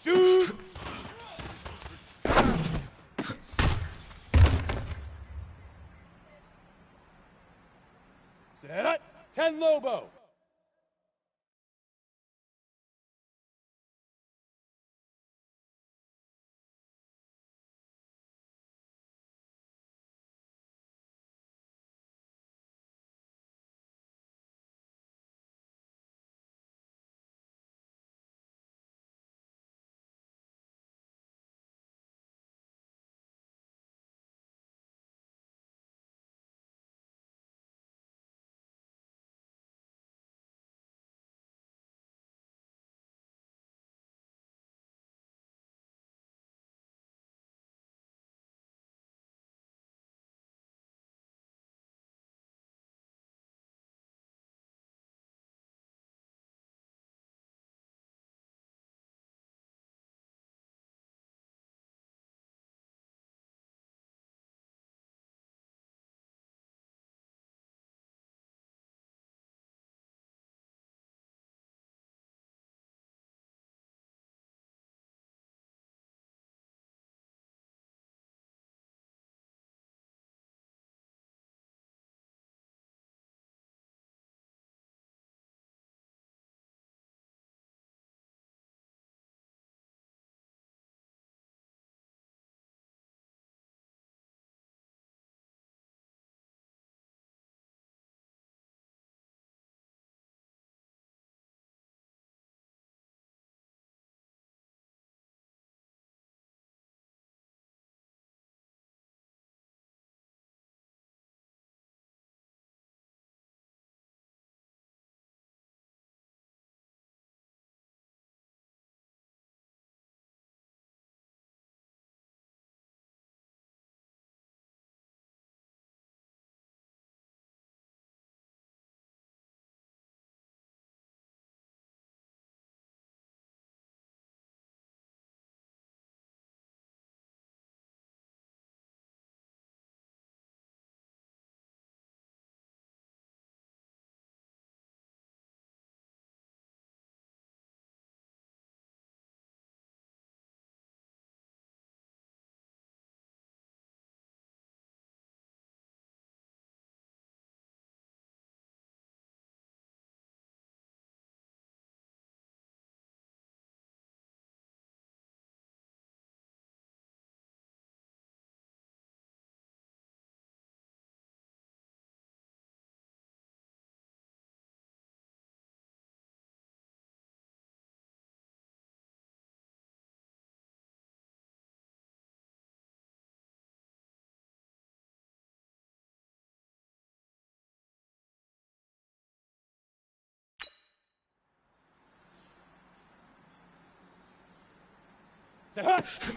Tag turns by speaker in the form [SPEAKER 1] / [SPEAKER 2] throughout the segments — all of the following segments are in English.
[SPEAKER 1] Shoot! Set. 10 Lobo. Set.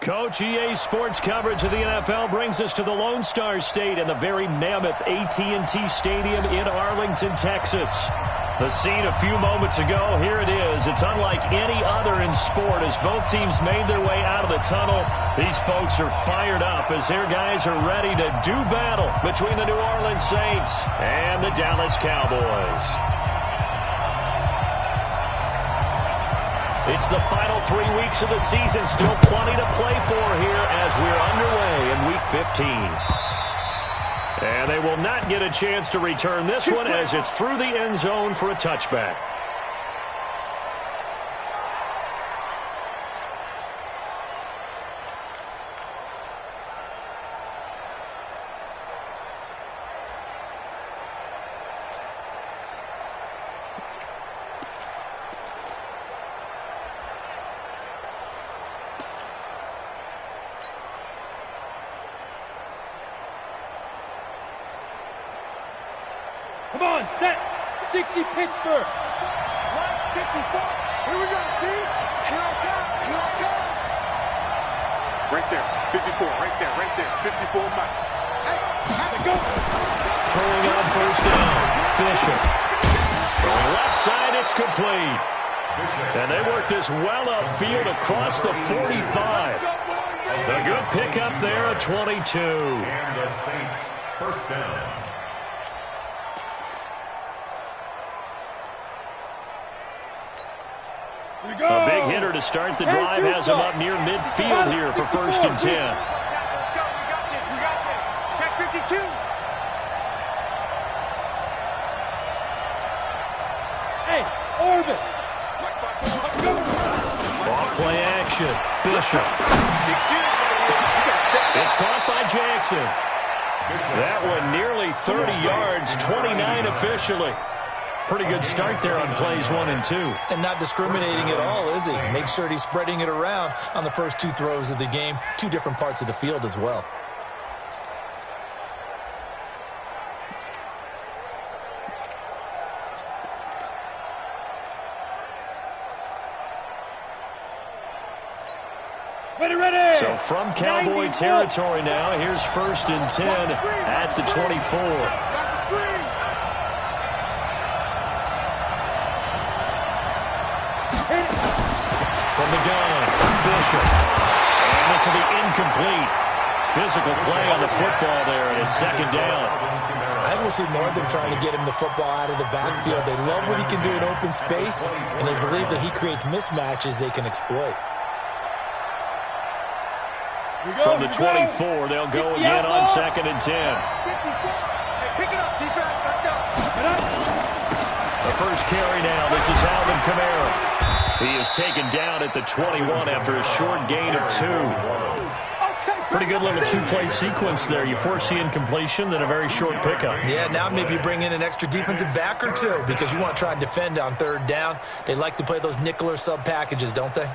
[SPEAKER 2] Coach, EA Sports coverage of the NFL brings us to the Lone Star State and the very mammoth AT&T Stadium in Arlington, Texas. The scene a few moments ago, here it is. It's unlike any other in sport as both teams made their way out of the tunnel. These folks are fired up as their guys are ready to do battle between the New Orleans Saints and the Dallas Cowboys. It's the final 3 weeks of the season. Still plenty to play for here as we're underway in Week 15. And they will not get a chance to return this one as it's through the end zone for a touchback.
[SPEAKER 1] Come on, set. 60 Pittsburgh. 154. Here we go, team. Here I come. Here I come.
[SPEAKER 3] Right there. 54. Right there. 54 Mike.
[SPEAKER 1] Hey, have to go.
[SPEAKER 2] Throwing on first down. Bishop. From the left side, it's complete. And they work this well upfield across the 45. A good pickup there at 22.
[SPEAKER 4] And the Saints first down.
[SPEAKER 2] A big hitter to start the drive has him up near midfield here for first and 10.
[SPEAKER 1] Let's go. We got this. Check 52. Hey, orbit.
[SPEAKER 2] Ball play action. Bishop. It's caught by Jackson. That one nearly 30 yards, 29 officially. Pretty good start there on plays 1 and 2.
[SPEAKER 5] And not discriminating at all, is he? Make sure he's spreading it around on the first 2 throws of the game. 2 different parts of the field as well.
[SPEAKER 1] Ready.
[SPEAKER 2] So from Cowboy territory now, here's first and 10 at the 24. From the gun, Bishop. And this will be incomplete. Physical play on the football there, and it's second down.
[SPEAKER 5] I think we'll see more of them trying to get him the football out of the backfield. They love what he can do in open space, and they believe that he creates mismatches they can exploit.
[SPEAKER 2] From the 24, they'll go again on second and 10.
[SPEAKER 3] Hey, pick it up, defense. Let's go.
[SPEAKER 2] The first carry now. This is Alvin Kamara. He is taken down at the 21 after a short gain of 2. Pretty good little 2-play sequence there. You force the incompletion, then a very short pickup.
[SPEAKER 5] Yeah, now maybe you bring in an extra defensive back or 2 because you want to try and defend on third down. They like to play those nickel or sub packages, don't they?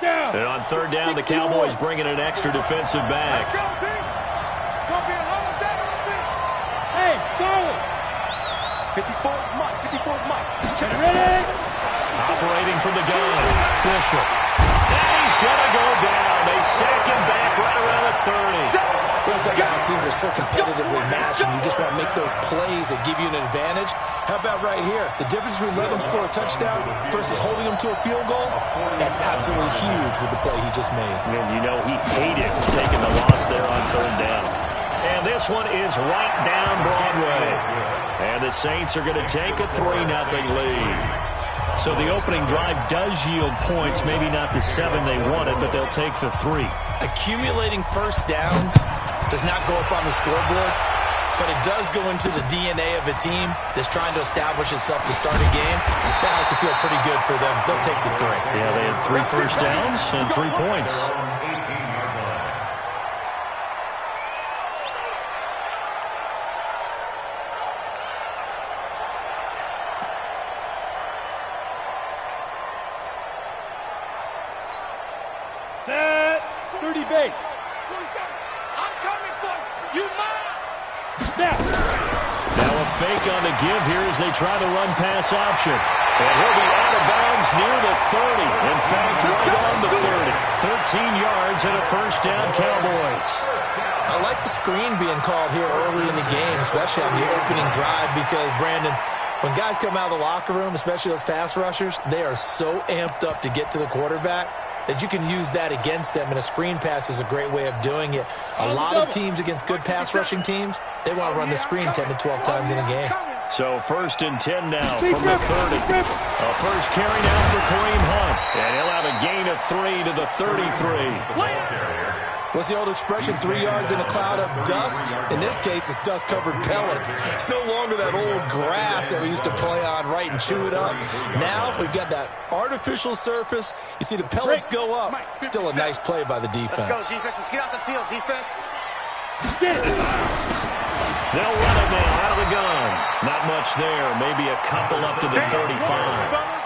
[SPEAKER 2] And on third down, the Cowboys bring in an extra defensive back.
[SPEAKER 3] Let's go, team. Gonna be a long day on this.
[SPEAKER 1] Hey, Charlie.
[SPEAKER 3] 54 Mike. 54 Mike.
[SPEAKER 1] Ready.
[SPEAKER 2] Operating from the gun, Bishop. And he's going to go down. They sack him back right around the 30.
[SPEAKER 5] Feels like how teams are so competitively matched, and you just want to make those plays that give you an advantage. How about right here? The difference between letting them score a touchdown versus holding them to a field goal, that's absolutely huge with the play he just made.
[SPEAKER 2] And you know he hated taking the loss there on third down. And this one is right down Broadway. And the Saints are going to take a 3-0 lead. So the opening drive does yield points, maybe not the 7 they wanted, but they'll take the 3.
[SPEAKER 5] Accumulating first downs does not go up on the scoreboard, but it does go into the DNA of a team that's trying to establish itself to start a game. That has to feel pretty good for them. They'll take the 3.
[SPEAKER 2] Yeah, they had 3 first downs and 3 points.
[SPEAKER 1] Set. 30 base.
[SPEAKER 3] I'm coming for you. You mine.
[SPEAKER 1] Snap.
[SPEAKER 2] Now a fake on the give here as they try the run-pass option. And he'll be out of bounds near the 30. In fact, right on the 30. 13 yards and a first down, Cowboys.
[SPEAKER 5] I like the screen being called here early in the game, especially on the opening drive, because, Brandon, when guys come out of the locker room, especially those pass rushers, they are so amped up to get to the quarterback that you can use that against them, and a screen pass is a great way of doing it. A lot of teams against good pass rushing teams, they want to run the screen 10 to 12 times in a game.
[SPEAKER 2] So 1st and 10 now from the 30. A first carry now for Kareem Hunt, and he'll have a gain of 3 to the 33.
[SPEAKER 5] What's the old expression, 3 yards in a cloud of dust? In this case, it's dust-covered pellets. It's no longer that old grass that we used to play on, right, and chew it up. Now we've got that artificial surface. You see the pellets go up. Still a nice play by the defense.
[SPEAKER 6] Let's go, defense. Let's get out the field, defense.
[SPEAKER 2] They'll run it now out of the gun. Not much there. Maybe a couple up to the 35.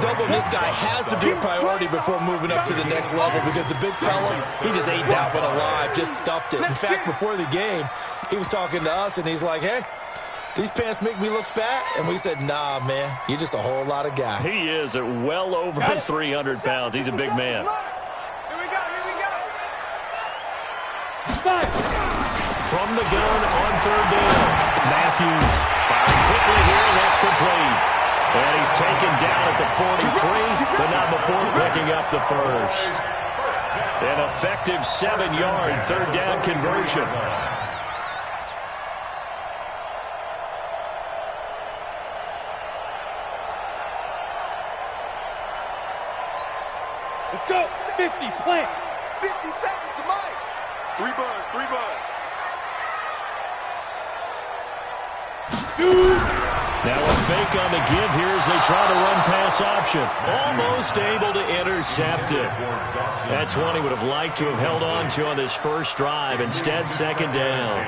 [SPEAKER 5] Doubling this guy has to be a priority before moving up to the next level, because the big fella, he just ate that one alive, just stuffed it. In fact, before the game, he was talking to us, and he's like, hey, these pants make me look fat? And we said, nah, man, you're just a whole lot of guy.
[SPEAKER 2] He is at well over 300 pounds. He's a big man.
[SPEAKER 6] Here we go, here we go.
[SPEAKER 2] From the gun on 3rd down. Matthews firing quickly here, and that's complete. And he's taken down at the 43, but not before picking up the first. An effective 7-yard 3rd down conversion.
[SPEAKER 1] Let's go. 50, plant.
[SPEAKER 6] 50 seconds to Mike.
[SPEAKER 3] 3 buns, 3 buns.
[SPEAKER 2] Now a fake on the give here as they try to run pass option. Almost able to intercept it. That's one he would have liked to have held on to on this first drive. Instead, 2nd down.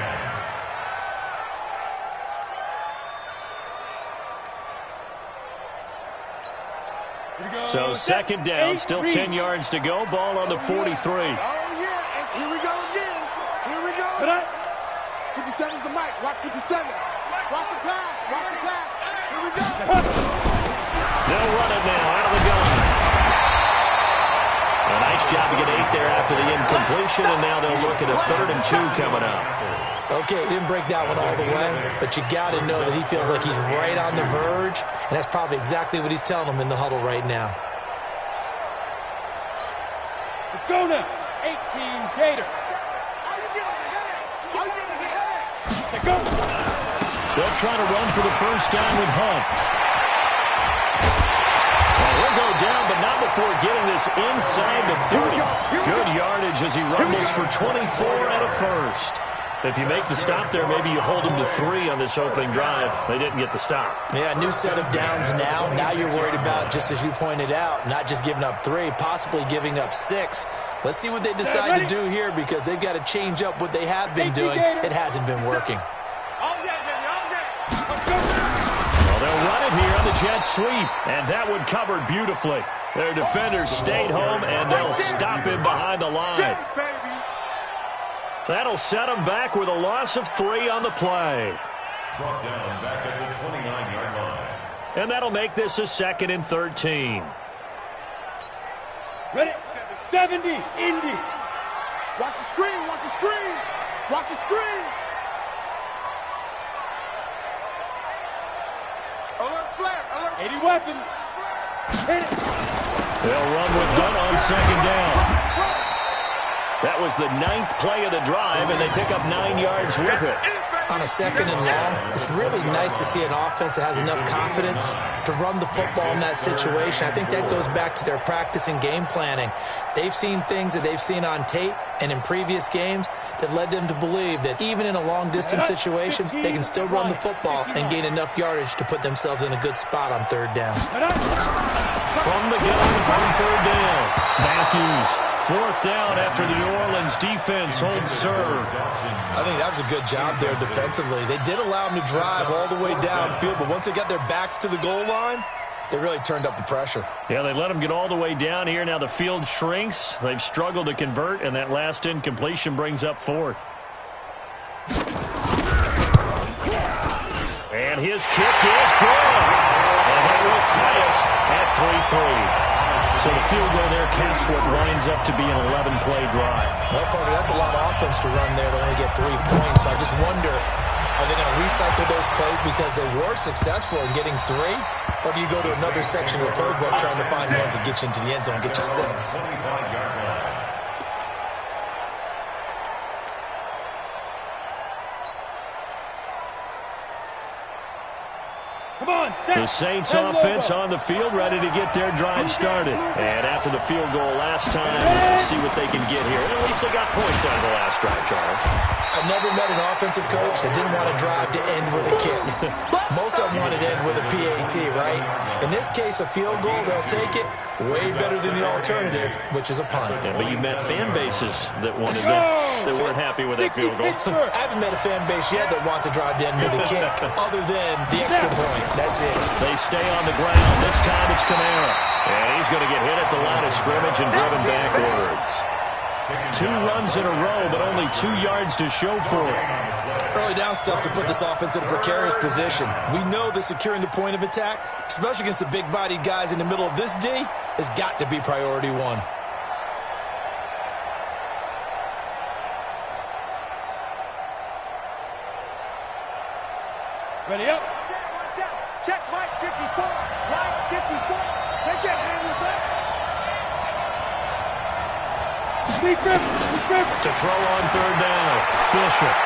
[SPEAKER 2] So 2nd down, still 10 yards to go. Ball on the 43.
[SPEAKER 6] Oh, yeah, and here we go again. Here we go. 57's the mic. Watch 57. Watch the pass. Watch the pass. Here we go.
[SPEAKER 2] They'll run it now out of the gun. A nice job to get 8 there after the incompletion, and now they'll look at a 3rd and 2 coming up.
[SPEAKER 5] Okay, he didn't break that one all the way, but you got to know that he feels like he's right on the verge, and that's probably exactly what he's telling them in the huddle right now.
[SPEAKER 1] Let's go now. 18 Gator.
[SPEAKER 6] Are you getting the headache? Are you getting the headache?
[SPEAKER 1] Let's go.
[SPEAKER 2] They'll try to run for the first down with Hunt. Well, he'll go down, but not before getting this inside the 30. Good yardage as he rumbles for 24 and a first. If you make the stop there, maybe you hold him to 3 on this opening drive. They didn't get the stop.
[SPEAKER 5] Yeah, new set of downs now. Now you're worried about, just as you pointed out, not just giving up 3, possibly giving up 6. Let's see what they decide to do here, because they've got to change up what they have been doing. It hasn't been working.
[SPEAKER 2] Well, they'll run it here on the jet sweep, and that one covered beautifully. Their defenders stayed home, and they'll stop him behind the line. That'll set them back with a loss of 3 on the play.
[SPEAKER 4] Brought down back at the 29-yard line.
[SPEAKER 2] And that'll make this a 2nd and 13.
[SPEAKER 1] Ready? 70, Indy.
[SPEAKER 6] Watch the screen. Watch the screen. Watch the screen. Alert flare. Alert.
[SPEAKER 1] 80 weapons. Hit it.
[SPEAKER 2] They'll run with Dunn on 2nd down. That was the 9th play of the drive, and they pick up 9 yards with it.
[SPEAKER 5] On a 2nd and long, it's really nice to see an offense that has enough confidence to run the football in that situation. I think that goes back to their practice and game planning. They've seen things that they've seen on tape and in previous games that led them to believe that even in a long-distance situation, they can still run the football and gain enough yardage to put themselves in a good spot on 3rd down.
[SPEAKER 2] From the gun on 3rd down, Matthews. 4th down after the New Orleans defense holds serve.
[SPEAKER 5] I think that was a good job there defensively. They did allow them to drive all the way downfield, but once they got their backs to the goal line, they really turned up the pressure.
[SPEAKER 2] Yeah, they let them get all the way down here. Now the field shrinks. They've struggled to convert, and that last incompletion brings up 4th. And his kick is good. And that will tie us at 3-3. So the field goal there caps what winds up to be an 11-play drive.
[SPEAKER 5] Well, Parker, that's a lot of offense to run there to only get 3 points. So I just wonder, are they going to recycle those plays because they were successful in getting 3? Or do you go to another section of the playbook trying to find ones that get you into the end zone and get you 6?
[SPEAKER 2] The Saints offense on the field, ready to get their drive started. And after the field goal last time, we'll see what they can get here. At least they got points out of the last drive, Charles.
[SPEAKER 5] I've never met an offensive coach that didn't want to drive to end with a kick. Most of them wanted to end with a PAT, right? In this case, a field goal, they'll take it. Way better than the alternative, which is a punt.
[SPEAKER 2] Yeah, but you met fan bases that wanted that weren't happy with that field goal.
[SPEAKER 5] I haven't met a fan base yet that wants to drive to end with a kick, other than the extra point. That's it.
[SPEAKER 2] They stay on the ground. This time it's Kamara. And he's going to get hit at the line of scrimmage and driven backwards. 2 runs in a row, but only 2 yards to show for it.
[SPEAKER 5] Early down stuff to put this offense in a precarious position. We know that securing the point of attack, especially against the big-bodied guys in the middle of this D, has got to be priority 1.
[SPEAKER 1] Ready up. Check Mike 54. Mike 54. They can't handle that.
[SPEAKER 2] To throw on 3rd down. Bishop.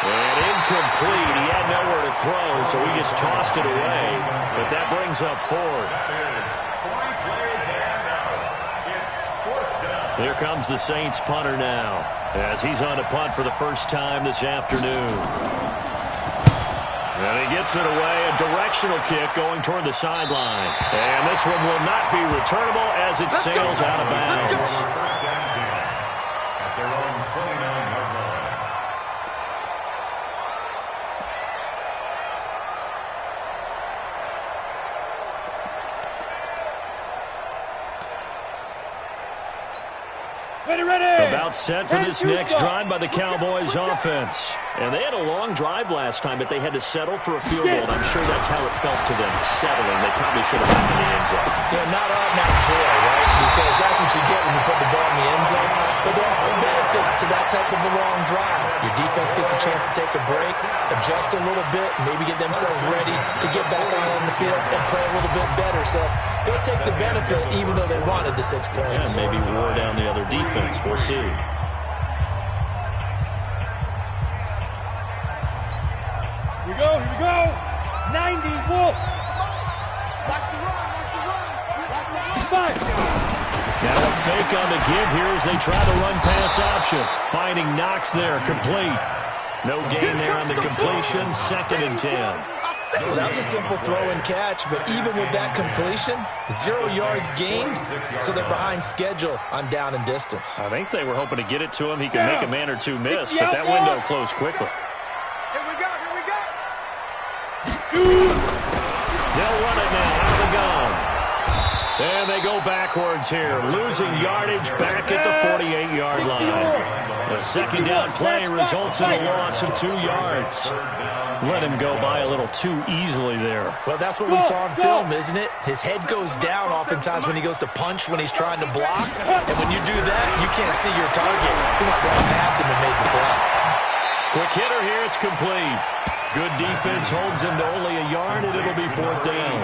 [SPEAKER 2] And incomplete. He had nowhere to throw, so he just tossed it away. But that brings up 4th. Here comes the Saints punter now, as he's on a punt for the first time this afternoon. And he gets it away, a directional kick going toward the sideline. And this one will not be returnable as it sails out of bounds.
[SPEAKER 4] At their own 29-yard line.
[SPEAKER 1] Ready.
[SPEAKER 2] About set for this next drive by the Cowboys offense. And they had a long drive last time, but they had to settle for a field goal. And I'm sure that's how it felt to them, settling. They probably should have gotten in the end zone.
[SPEAKER 5] Yeah, not joy, right? Because that's what you get when you put the ball in the end zone. But there are benefits to that type of a long drive. Your defense gets a chance to take a break, adjust a little bit, maybe get themselves ready to get back out on the field and play a little bit better. So they'll take the benefit even though they wanted the 6 points.
[SPEAKER 2] Yeah, maybe wore down the other defense. We'll see.
[SPEAKER 1] Here we go. 90 Wolf. Watch the run.
[SPEAKER 2] Got a fake on the give here as they try to run pass option. Finding Knox there, complete. No gain there on the completion, 2nd and 10.
[SPEAKER 5] Well, that was a simple throw and catch, but even with that completion, 0 yards gained, so they're behind schedule on down and distance.
[SPEAKER 2] I think they were hoping to get it to him. He could make a man or 2 miss, but that window closed quickly.
[SPEAKER 1] Here we go.
[SPEAKER 2] They'll run it now out of the gun. And they go backwards here, losing yardage back at the 48-yard line. A 2nd down play results in a loss of 2 yards. Let him go by a little too easily there.
[SPEAKER 5] Well, that's what we saw in film, isn't it? His head goes down oftentimes when he goes to punch when he's trying to block. And when you do that, you can't see your target. He went right past him and made the play.
[SPEAKER 2] Quick hitter here, it's complete. Good defense holds him to only a yard, and it'll be 4th down.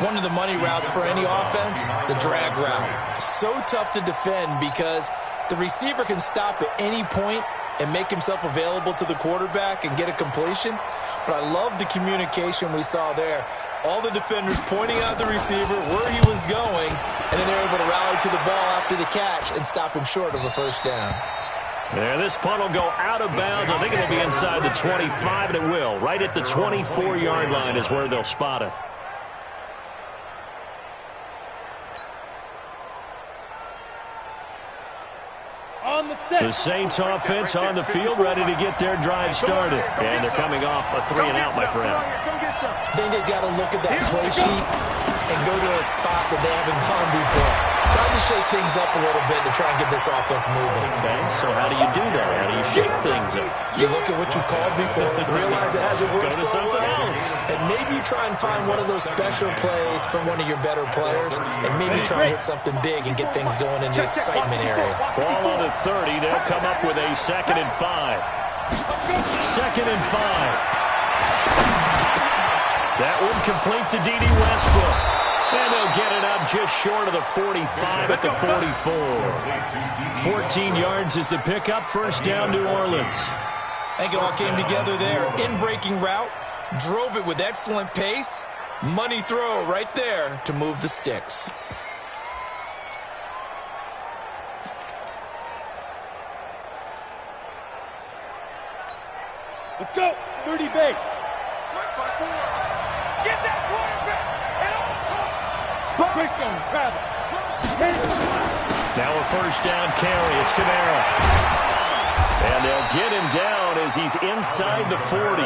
[SPEAKER 5] One of the money routes for any offense, the drag route. So tough to defend because the receiver can stop at any point and make himself available to the quarterback and get a completion. But I love the communication we saw there. All the defenders pointing out the receiver, where he was going, and then they're able to rally to the ball after the catch and stop him short of a 1st down.
[SPEAKER 2] And this punt will go out of bounds. I think it'll be inside the 25, and it will. Right at the 24-yard line is where they'll spot it. The Saints offense on the field, ready to get their drive started. And they're coming off a 3-and-out, my friend.
[SPEAKER 5] I think they've got to look at that play sheet and go to a spot that they haven't gone before. Time to shake things up a little bit to try and get this offense moving.
[SPEAKER 2] Okay, so how do you do that? How do you shake things up?
[SPEAKER 5] You look at what you called before, realize it hasn't worked
[SPEAKER 2] Go to
[SPEAKER 5] so
[SPEAKER 2] something
[SPEAKER 5] well.
[SPEAKER 2] else.
[SPEAKER 5] And maybe you try and find one of those special plays from one of your better players, and maybe try and hit something big and get things going in the excitement area.
[SPEAKER 2] Ball on the 30. They'll come up with a 2nd and 5. 2nd and 5. That one complete to D.D. Westbrook. And they'll get it up just short of the 45 at the 44. 14 yards is the pickup. First down, New Orleans.
[SPEAKER 5] I think it all came together there. In-breaking route, drove it with excellent pace. Money throw right there to move the sticks.
[SPEAKER 1] Let's go. 30 base. Get that quarterback. Spike. Travel.
[SPEAKER 2] Now a first down carry. It's Kamara. And they'll get him down as he's inside the 40.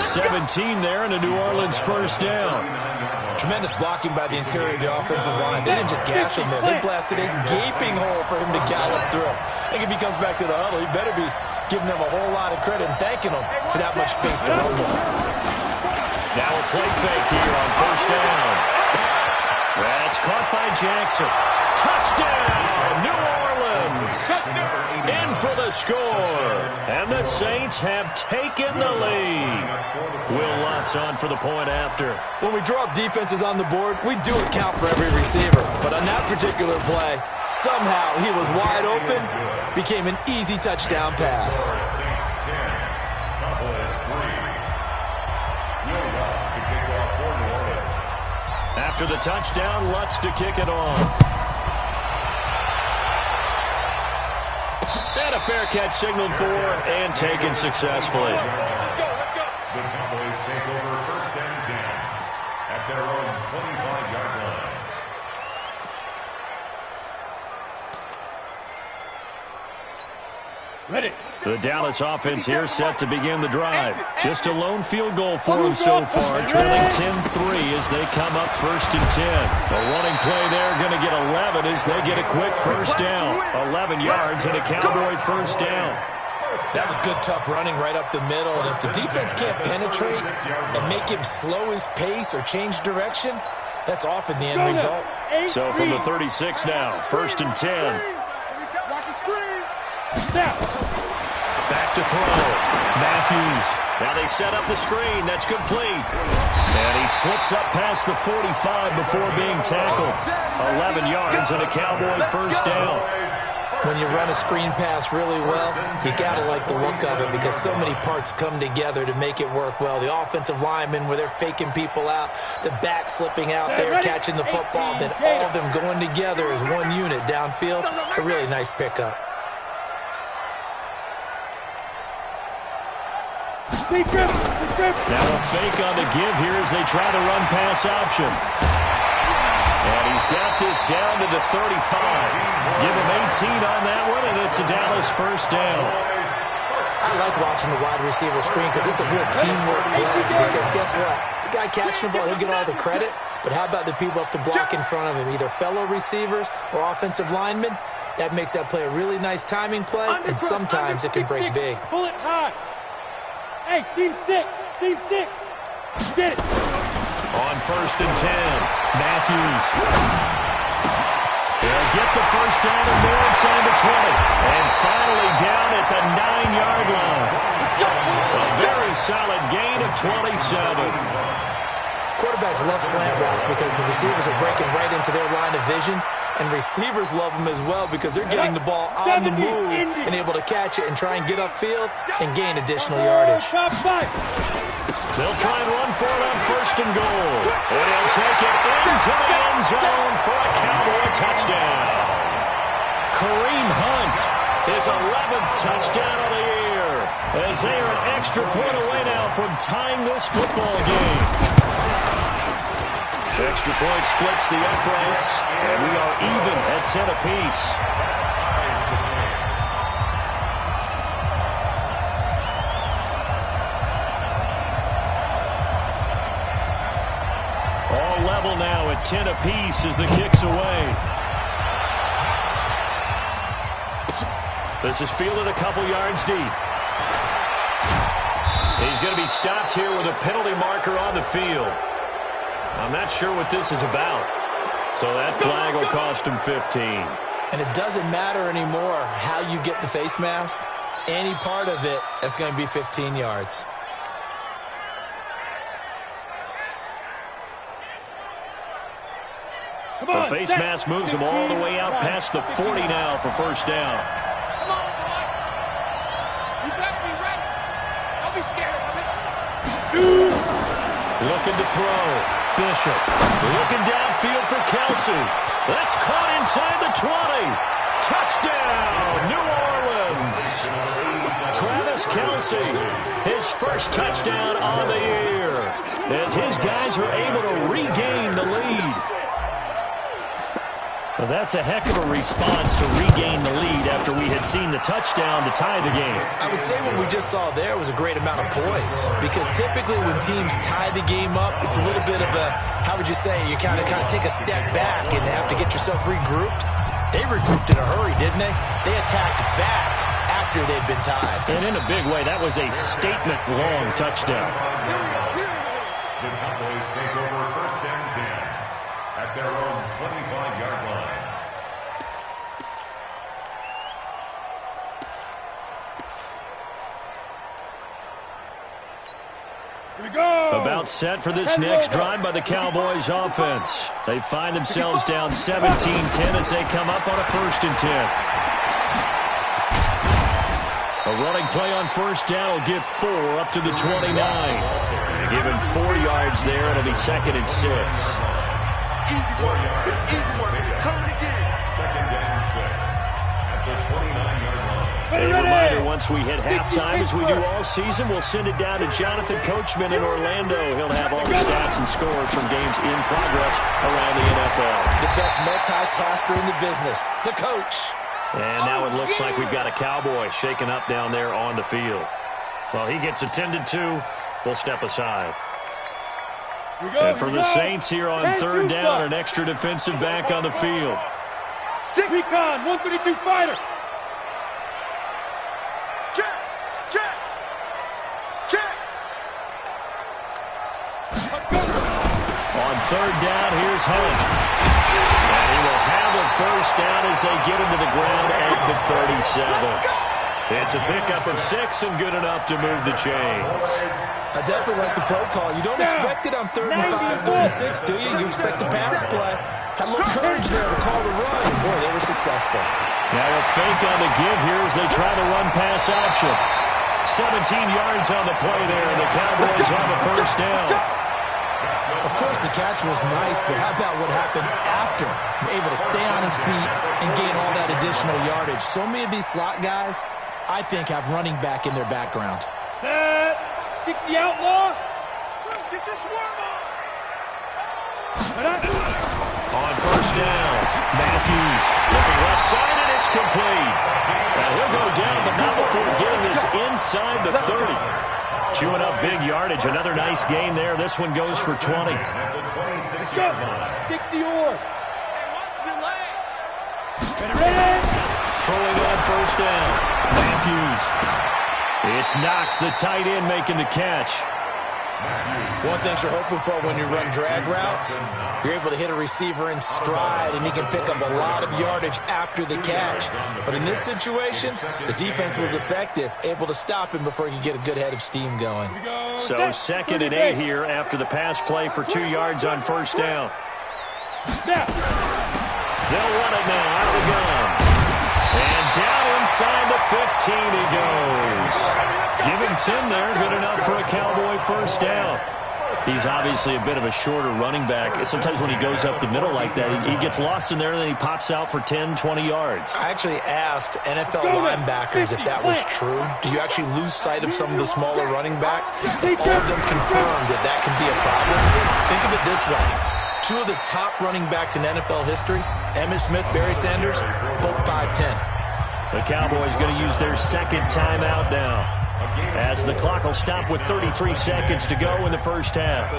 [SPEAKER 2] 17 there and a New Orleans first down.
[SPEAKER 5] Tremendous blocking by the interior of the offensive line. They didn't just gash him there. They blasted a gaping hole for him to gallop through. I think if he comes back to the huddle, he better be giving them a whole lot of credit and thanking them for that much space to run with.
[SPEAKER 2] Now a play fake here on first down. That's caught by Jackson. Touchdown, New Orleans. In for the score. And the Saints have taken the lead. Will Lutz on for the point after.
[SPEAKER 5] When we draw up defenses on the board, we do account for every receiver. But on that particular play, somehow he was wide open, became an easy touchdown pass.
[SPEAKER 2] After the touchdown, Lutz to kick it off. And a fair catch signaled for and taken successfully.
[SPEAKER 4] The Cowboys take over first and 10 at their own 25-yard line.
[SPEAKER 1] Ready.
[SPEAKER 2] The Dallas offense here set to begin the drive. Just a lone field goal for them so far, trailing 10-3 as they come up first and 10. A running play there, going to get 11 as they get a quick first down. 11 yards and a Cowboy first down.
[SPEAKER 5] That was good, tough running right up the middle. And if the defense can't penetrate and make him slow his pace or change direction, that's often the end result.
[SPEAKER 2] So from the 36 now, first and 10.
[SPEAKER 6] Watch the screen.
[SPEAKER 1] Now.
[SPEAKER 2] Back to throw. Matthews. Now they set up the screen. That's complete. And he slips up past the 45 before being tackled. 11 yards and a Cowboy first down.
[SPEAKER 5] When you run a screen pass really well, you got to like the look of it because so many parts come together to make it work well. The offensive linemen where they're faking people out, the back slipping out there, catching the football, then all of them going together as one unit downfield. A really nice pickup.
[SPEAKER 2] Now a fake on the give here as they try to run pass option. And he's got this down to the 35. Give him 18 on that one, and it's a Dallas first down.
[SPEAKER 5] I like watching the wide receiver screen because it's a real teamwork play. Because guess what? The guy catching the ball, he'll get all the credit. But how about the people up to block in front of him, either fellow receivers or offensive linemen? That makes that play a really nice timing play, and sometimes it can break big.
[SPEAKER 1] Pull it high. Hey, seam 6. Seam 6. Get it.
[SPEAKER 2] On first and 10, Matthews. They'll get the first down and more inside the 20. And finally down at the 9-yard line. A very solid gain of 27.
[SPEAKER 5] Quarterbacks love slant routes because the receivers are breaking right into their line of vision. And receivers love them as well because they're getting the ball on the move and able to catch it and try and get upfield and gain additional yardage.
[SPEAKER 2] They'll try and run for it on first and goal. And he'll take it into the end zone for a Cowboy touchdown. Kareem Hunt, his 11th touchdown of the year, as they are an extra point away now from tying this football game. Extra point splits the uprights, and we are even at 10 apiece. All level now at 10 apiece as the kick's away. This is fielded a couple yards deep. He's going to be stopped here with a penalty marker on the field. I'm not sure what this is about. So that flag will cost him 15.
[SPEAKER 5] And it doesn't matter anymore how you get the face mask. Any part of it, that's going to be 15 yards.
[SPEAKER 2] The face mask moves him all the way out past the 40 now for first down.
[SPEAKER 1] Come on, boy. You better be ready. Don't be scared of it.
[SPEAKER 2] Looking to throw. Bishop. Looking downfield for Kelsey. That's caught inside the 20. Touchdown, New Orleans. Travis Kelsey, his first touchdown on the year, as his guys are able to regain the lead. Well, that's a heck of a response to regain the lead after we had seen the touchdown to tie the game.
[SPEAKER 5] I would say what we just saw there was a great amount of poise, because typically when teams tie the game up, it's a little bit of a, how would you say, you kind of take a step back and have to get yourself regrouped. They regrouped in a hurry, didn't they? They attacked back after they'd been tied.
[SPEAKER 2] And in a big way, that was a statement-long touchdown.
[SPEAKER 4] The Cowboys take over first and 10 at their own 25-yard line.
[SPEAKER 1] Here we go.
[SPEAKER 2] About set for this next drive by the Cowboys offense. They find themselves down 17-10 as they come up on a 1st and 10. A running play on first down will get 4 up to the 29. Give him 4 yards there. It'll be 2nd and 6.
[SPEAKER 6] Easy work. It's easy work. Coming again.
[SPEAKER 4] 2nd and 6 at the 29-yard line.
[SPEAKER 2] A reminder, once we hit halftime, as we do all season, we'll send it down to Jonathan Coachman in Orlando. He'll have all the stats and scores from games in progress around the NFL.
[SPEAKER 5] The best multitasker in the business, the coach.
[SPEAKER 2] And now it looks like we've got a Cowboy shaken up down there on the field. Well, he gets attended to. We'll step aside. And for the Saints here on 3rd down, an extra defensive back on the field.
[SPEAKER 1] Recon, 132 fighter.
[SPEAKER 6] Check. Check. Check.
[SPEAKER 2] On 3rd down, here's Hunt. And he will have a first down as they get him to the ground at the 37. It's a pickup of 6 and good enough to move the chains.
[SPEAKER 5] I definitely like the play call. You don't expect it on 3rd and 5, 3rd and 6, do you? You expect a pass play. Had a little courage there to call the run. Boy, they were successful.
[SPEAKER 2] Now a fake on the give here as they try the run-pass option. 17 yards on the play there, and the Cowboys have a first down.
[SPEAKER 5] Of course, the catch was nice, but how about what happened after? Able to stay on his feet and gain all that additional yardage. So many of these slot guys, I think, have running back in their background.
[SPEAKER 1] Set. 60 outlaw.
[SPEAKER 6] Get your swarm on.
[SPEAKER 2] On first down, Matthews looking left side, and it's complete. Now he'll go down, but not before getting this inside the 30. Chewing up big yardage. Another nice gain there. This one goes for 20.
[SPEAKER 4] At the 26
[SPEAKER 1] Go.
[SPEAKER 4] yard line.
[SPEAKER 1] 60 or. Ready.
[SPEAKER 2] Throwing on first down, Matthews. It's Knox, the tight end, making the catch.
[SPEAKER 5] One thing you're hoping for when you run drag routes, you're able to hit a receiver in stride, and he can pick up a lot of yardage after the catch. But in this situation, the defense was effective, able to stop him before he could get a good head of steam going.
[SPEAKER 2] So 2nd and 8 here after the pass play for 2 yards on first down.
[SPEAKER 1] Now.
[SPEAKER 2] They'll run it now, out of the gun. And down inside the 15 he goes. Give him 10 there, good enough for a Cowboy first down. He's obviously a bit of a shorter running back. Sometimes when he goes up the middle like that, he gets lost in there, and then he pops out for 10, 20 yards.
[SPEAKER 5] I actually asked NFL linebackers if that was true. Do you actually lose sight of some of the smaller running backs? And all of them confirmed that that can be a problem. Think of it this way. 2 of the top running backs in NFL history, Emmitt Smith, Barry Sanders, both 5'10".
[SPEAKER 2] The Cowboys going to use their 2nd timeout now, as the clock will stop with 33 seconds to go in the first half.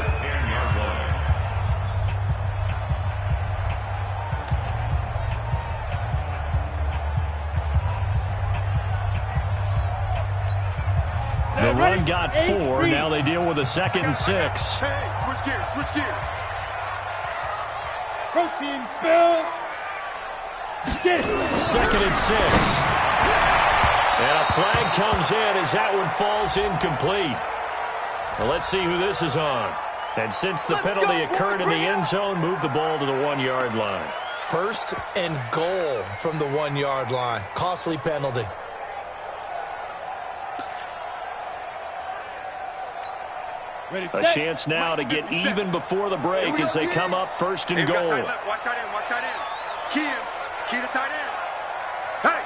[SPEAKER 2] The run got 4. Now they deal with a 2nd and 6.
[SPEAKER 3] Hey, switch gears, switch gears.
[SPEAKER 1] Protein spill. Get it.
[SPEAKER 2] 2nd and 6. And a flag comes in as that one falls incomplete. Well, let's see who this is on. And since the penalty occurred in the end zone, move the ball to the 1-yard line.
[SPEAKER 5] 1st and goal from the 1-yard line. Costly penalty.
[SPEAKER 2] A chance now to get even before the break as they come up 1st and goal.
[SPEAKER 3] Watch tight end, watch tight end. Key to tight end. Hey!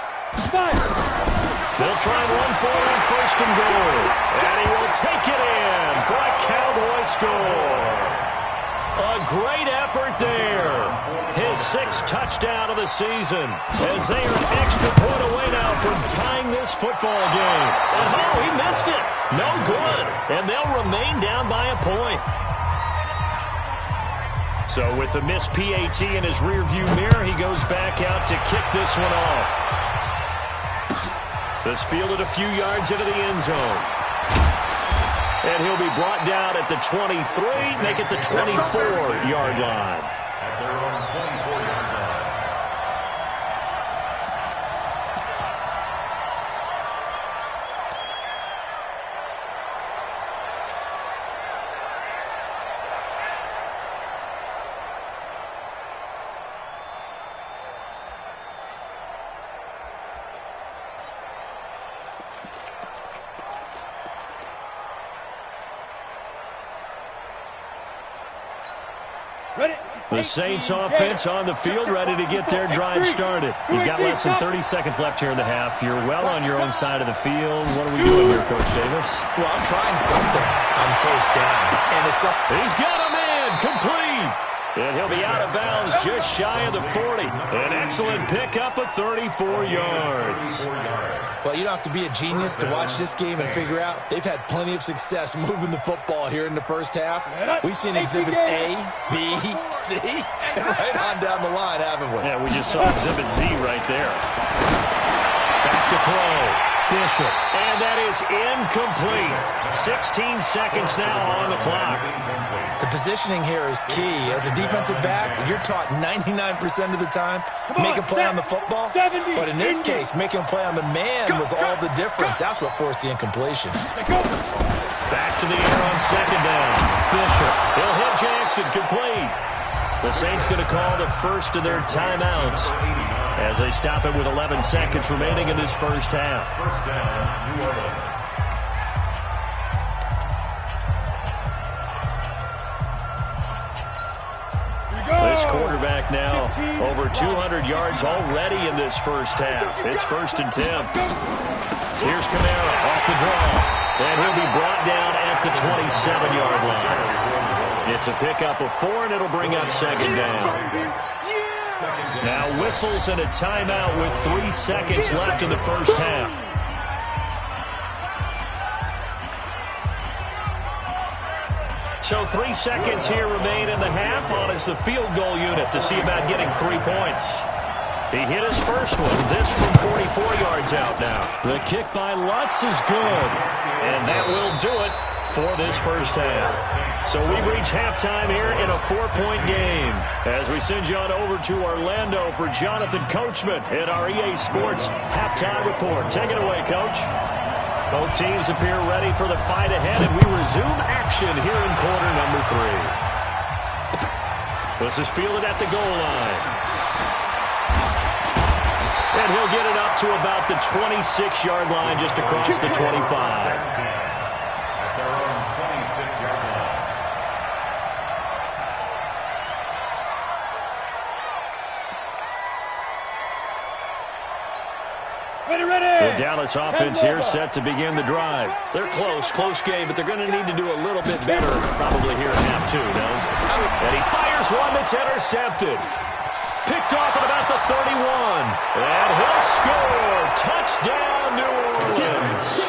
[SPEAKER 2] They'll try and run for it on 1st and goal. And he will take it in for a Cowboy score. A great effort there. His 6th touchdown of the season as they are an extra point away now from tying this football game. And oh, he missed it. No good. And they'll remain down by a point. So with the missed PAT in his rearview mirror, he goes back out to kick this one off. This fielded a few yards into the end zone. And he'll be brought down at the 23, make it the 24-yard line.
[SPEAKER 4] At their own 24-yard line.
[SPEAKER 2] The Saints offense on the field, ready to get their drive started. You've got less than 30 seconds left here in the half. You're well on your own side of the field. What are we doing here, Coach Davis?
[SPEAKER 5] Well, I'm trying something on 1st down. And it's
[SPEAKER 2] He's got a man complete. And he'll be out of bounds just shy of the 40. An excellent pickup of 34 yards.
[SPEAKER 5] Well, you don't have to be a genius to watch this game and figure out they've had plenty of success moving the football here in the 1st half. We've seen exhibits A, B, C, and right on down the line, haven't we?
[SPEAKER 2] Yeah, we just saw exhibit Z right there. Back to throw. Bishop. And that is incomplete. 16 seconds now on the clock.
[SPEAKER 5] The positioning here is key. As a defensive back, you're taught 99% of the time, make a play on the football. But in this case, making a play on the man was all the difference. That's what forced the incompletion.
[SPEAKER 2] Back to the air on 2nd down. Bishop. He'll hit Jackson complete. The Saints going to call the first of their timeouts as they stop it with 11 seconds remaining in this 1st half.
[SPEAKER 4] 1st down, New Orleans.
[SPEAKER 2] This quarterback now over 200 yards already in this 1st half. It's 1st and 10. Here's Kamara off the draw. And he'll be brought down at the 27-yard line. It's a pickup of 4, and it'll bring up 2nd down. Now whistles and a timeout with 3 seconds left in the 1st half. So 3 seconds here remain in the half on as the field goal unit to see about getting 3 points. He hit his first one. This from 44 yards out now. The kick by Lutz is good. And that will do it for this 1st half. So we've reached halftime here in a 4-point game as we send you on over to Orlando for Jonathan Coachman at our EA Sports Halftime Report. Take it away, Coach. Both teams appear ready for the fight ahead, and we resume action here in quarter number 3. This is fielded at the goal line. And he'll get it up to about the 26-yard line, just across the 25. The Dallas offense here set to begin the drive. They're close game, but they're going to need to do a little bit better probably here in half 2, no? And he fires one that's intercepted. Picked off at about the 31. And he'll score. Touchdown, New Orleans.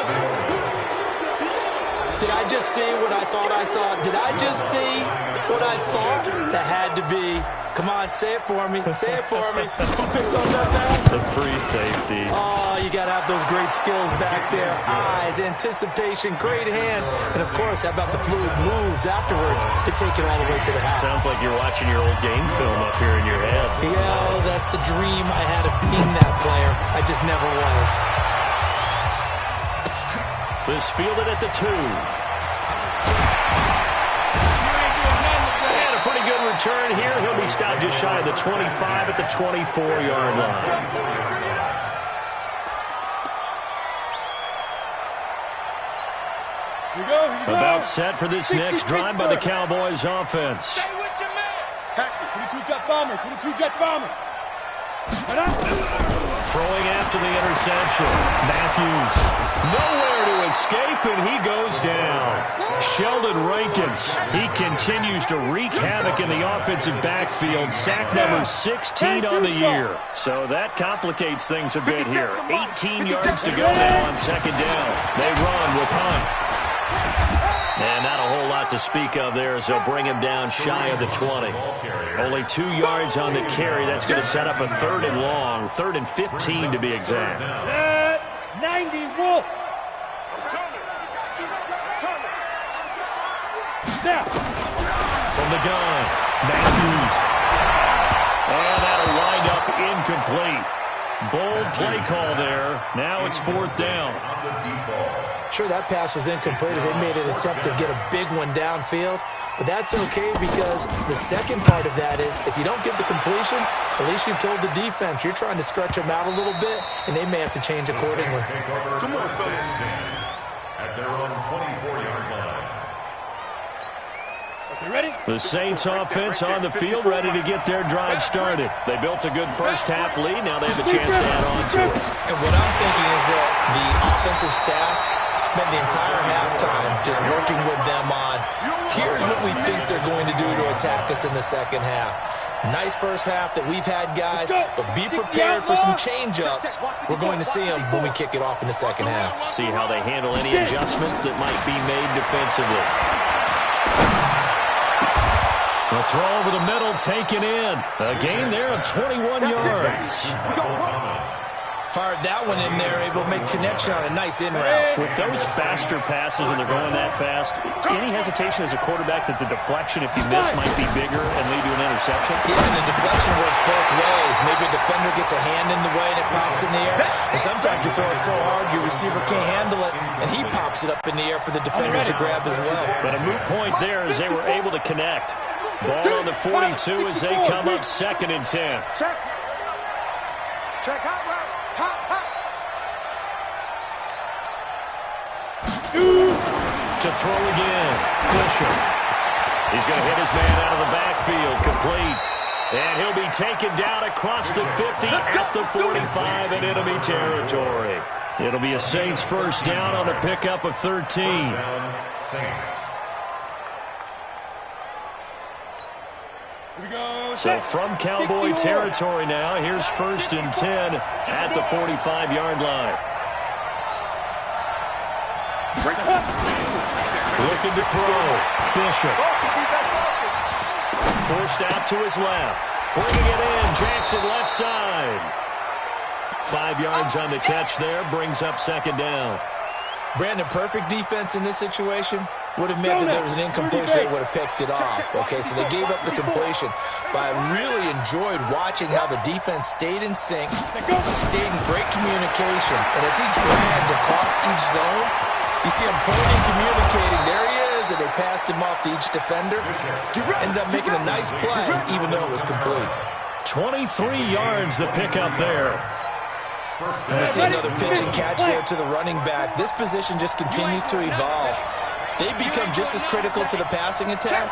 [SPEAKER 5] Did I just see what I thought I saw? Did I just see what I thought? That had to be. Come on, say it for me. Say it for me. Who picked up that pass?
[SPEAKER 2] It's a free safety.
[SPEAKER 5] Oh, you got to have those great skills back there. Eyes, anticipation, great hands. And, of course, how about the fluid moves afterwards to take it all the way to the house?
[SPEAKER 2] Sounds like you're watching your old game film up here in your head.
[SPEAKER 5] Yeah, that's the dream I had of being that player. I just never was.
[SPEAKER 2] This fielded at the 2. Pretty good return here. He'll be stopped just shy of the 25 at the 24-yard line.
[SPEAKER 1] Here you go.
[SPEAKER 2] About set for this next drive by the Cowboys offense.
[SPEAKER 1] Stay with your man. 22-jet bomber. 22-jet bomber.
[SPEAKER 2] Throwing after the interception. Matthews nowhere to escape, and he goes down. Sheldon Rankins, he continues to wreak havoc in the offensive backfield. Sack number 16 on the year. So that complicates things a bit here. 18 yards to go now on second down. They run with Hunt. And not a whole lot to speak of there as they'll bring him down shy of the 20. Only 2 yards on the carry. That's going to set up a 3rd and long. 3rd and 15 to be exact.
[SPEAKER 1] 90, Wolf. Now.
[SPEAKER 2] From the gun, Matthews. And that'll wind up incomplete. Bold play call there. Now it's 4th down.
[SPEAKER 5] Sure, that pass was incomplete as they made an attempt to get a big one downfield. But that's okay because the second part of that is if you don't get the completion, at least you've told the defense you're trying to stretch them out a little bit, and they may have to change accordingly.
[SPEAKER 3] Come on, fellas.
[SPEAKER 4] At their own 24-yard line.
[SPEAKER 1] Okay, ready?
[SPEAKER 2] The Saints offense on the field ready to get their drive started. They built a good first half lead. Now they have a chance to add on to it.
[SPEAKER 5] And what I'm thinking is that the offensive staff spent the entire halftime just working with them on, here's what we think they're going to do to attack us in the second half. Nice first half that we've had, guys, but be prepared for some change-ups. We're going to see them when we kick it off in the second half.
[SPEAKER 2] See how they handle any adjustments that might be made defensively. The throw over the middle taken in. A gain there of 21 yards.
[SPEAKER 5] Fired that one in there, able to make connection on a nice in route.
[SPEAKER 2] With those faster passes and they're going that fast, any hesitation as a quarterback that the deflection, if you miss, might be bigger and lead to an interception?
[SPEAKER 5] Yeah, and the deflection works both ways. Maybe a defender gets a hand in the way and it pops in the air. And sometimes you throw it so hard your receiver can't handle it, and he pops it up in the air for the defenders to grab as well.
[SPEAKER 2] But a moot point there as they were able to connect. Ball on the 42 as they come up 2nd and 10.
[SPEAKER 6] Check. Check out right. Hot, hot.
[SPEAKER 2] To throw again. Bishop. He's going to hit his man out of the backfield. Complete. And he'll be taken down across the 50 at the 45 in enemy territory. It'll be a Saints first down on the pickup of 13.
[SPEAKER 4] Saints.
[SPEAKER 2] So from Cowboy territory now, here's 1st and 10 at the 45-yard line. Looking to throw. Bishop. Forced out to his left. Bringing it in. Jackson left side. 5 yards on the catch there. Brings up 2nd down.
[SPEAKER 5] Brandon, perfect defense in this situation would have meant that there was an incompletion. They would have picked it off. Okay, so they gave up the completion. But I really enjoyed watching how the defense stayed in sync, stayed in great communication. And as he dragged across each zone, you see him pointing, communicating. There he is, and they passed him off to each defender. Ended up making a nice play, even though it was complete.
[SPEAKER 2] 23 yards the pickup there.
[SPEAKER 5] And we see another pitch and catch there to the running back. This position just continues to evolve. They become just as critical to the passing attack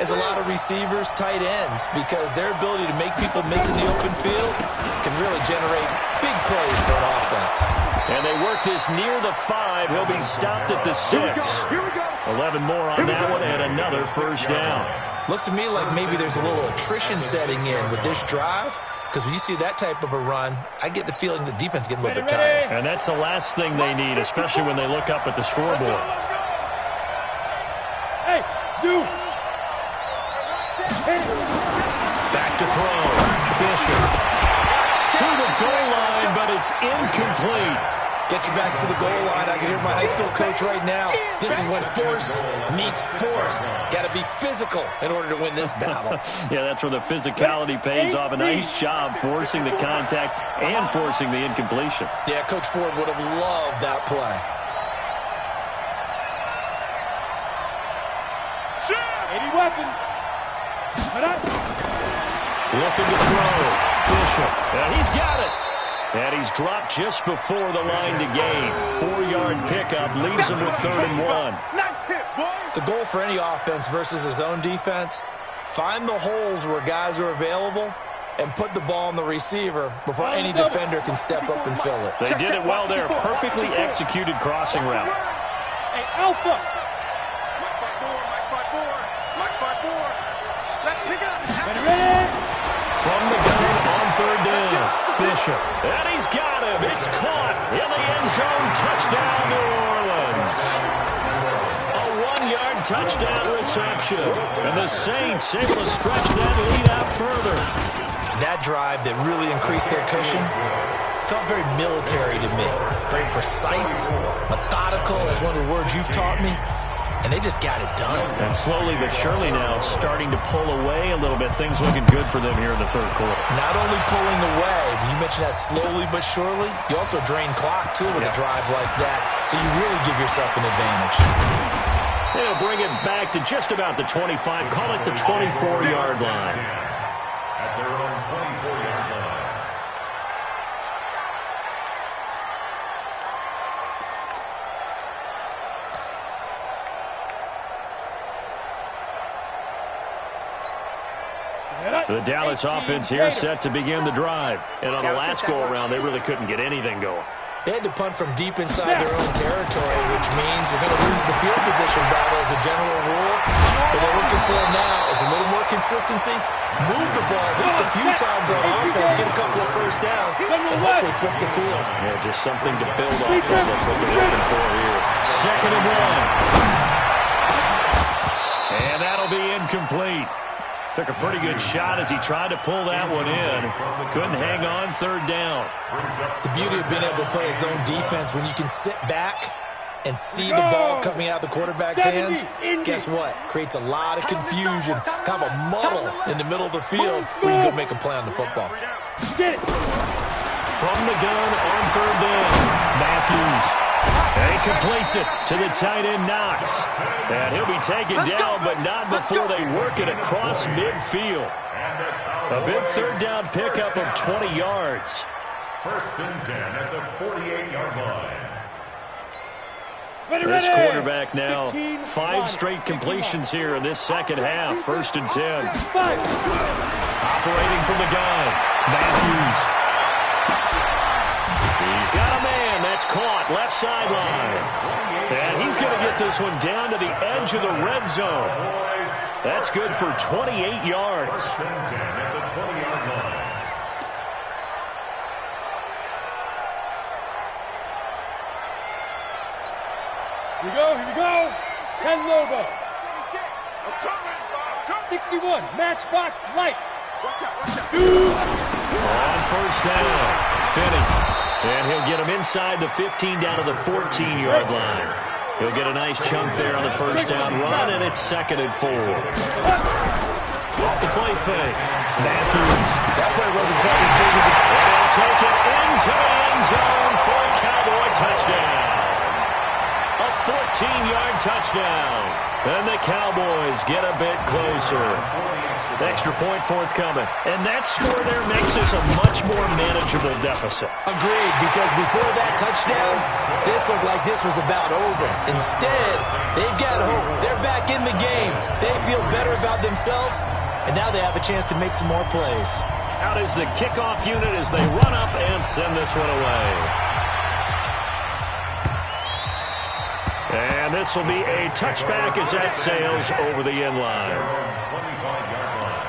[SPEAKER 5] as a lot of receivers, tight ends, because their ability to make people miss in the open field can really generate big plays for an offense.
[SPEAKER 2] And they work this near the 5. He'll be stopped at the 6. 11 more on that one and another first down.
[SPEAKER 5] Looks to me like maybe there's a little attrition setting in with this drive. Because when you see that type of a run, I get the feeling the defense getting a little bit tired.
[SPEAKER 2] And that's the last thing they need, especially when they look up at the scoreboard.
[SPEAKER 1] 2.
[SPEAKER 2] Back to throw. Bishop. To the goal line, but it's incomplete.
[SPEAKER 5] Get your backs to the goal line. I can hear my high school coach right now. This is when force meets force. Got to be physical in order to win this battle.
[SPEAKER 2] Yeah, that's where the physicality pays off. A nice job forcing the contact and forcing the incompletion.
[SPEAKER 5] Yeah, Coach Ford would have loved that play.
[SPEAKER 1] Any weapon.
[SPEAKER 2] Looking to throw. Bishop. And he's got it. And he's dropped just before the line to gain. 4-yard pickup leaves him with 3rd and 1.
[SPEAKER 6] Nice hit, boy.
[SPEAKER 5] The goal for any offense versus a zone defense, find the holes where guys are available and put the ball on the receiver before any defender can step up and fill it.
[SPEAKER 2] They did it well there. Perfectly executed crossing route.
[SPEAKER 1] Hey, Alpha.
[SPEAKER 6] Mike by four. Let's pick it up.
[SPEAKER 1] Ready?
[SPEAKER 2] From the gun on 3rd down. Bishop. And he's got him. It's caught in the end zone. Touchdown, New Orleans. A 1-yard touchdown reception. And the Saints able to stretch that lead out further.
[SPEAKER 5] That drive that really increased their cushion felt very military to me. Very precise, methodical, that's one of the words you've taught me. And they just got it done.
[SPEAKER 2] And slowly but surely now starting to pull away a little bit. Things looking good for them here in the 3rd quarter.
[SPEAKER 5] Not only pulling away, but you mentioned that slowly but surely, you also drain clock, too, with a drive like that. So you really give yourself an advantage.
[SPEAKER 2] They'll bring it back to just about the 25. Call it the 24-yard line.
[SPEAKER 4] At their own 24-yard line.
[SPEAKER 2] The Dallas offense here set to begin the drive. And on the last go-around, they really couldn't get anything going.
[SPEAKER 5] They had to punt from deep inside their own territory, which means you're going to lose the field position battle as a general rule. What they're looking for now is a little more consistency, move the ball at least a few times on offense, get a couple of first downs, and hopefully flip the field.
[SPEAKER 2] Yeah, just something to build off of. That's what they're looking for here. 2nd and 1. And that'll be incomplete. Took a pretty good shot as he tried to pull that one in. Couldn't hang on 3rd down.
[SPEAKER 5] The beauty of being able to play a zone defense when you can sit back and see the ball coming out of the quarterback's hands, guess what? Creates a lot of confusion, kind of a muddle in the middle of the field where you go make a play on the football.
[SPEAKER 2] From the gun on 3rd down, Matthews. And he completes it to the tight end, Knox. And he'll be taken down, but not before they work it across midfield. A big 3rd down pickup of 20 yards.
[SPEAKER 4] 1st and 10 at the 48-yard line.
[SPEAKER 2] This quarterback now, 5 straight completions here in this 2nd half. 1st and 10. Operating from the gun, Matthews. He's got a man. That's caught. Left sideline. And he's going to get this one down to the edge of the red zone. That's good for 28 yards.
[SPEAKER 4] At the 20-yard line.
[SPEAKER 1] Here we go. 10 Lobo. 61, matchbox lights. 2.
[SPEAKER 2] On 1st down, Finney. And he'll get him inside the 15 down to the 14-yard line. He'll get a nice chunk there on the 1st down run, and it's 2nd and 4. Off the play fake. Matthews.
[SPEAKER 5] That play wasn't quite as big as it.
[SPEAKER 2] And he'll take it into the end zone for a Cowboy touchdown. A 14-yard touchdown. And the Cowboys get a bit closer. Extra point forthcoming. And that score there makes this a much more manageable deficit.
[SPEAKER 5] Agreed, because before that touchdown, this looked like this was about over. Instead, they've got hope. They're back in the game. They feel better about themselves, and now they have a chance to make some more plays.
[SPEAKER 2] Out is the kickoff unit as they run up and send this one away. And this will be a touchback as that sails over the end line.
[SPEAKER 4] 25-yard line.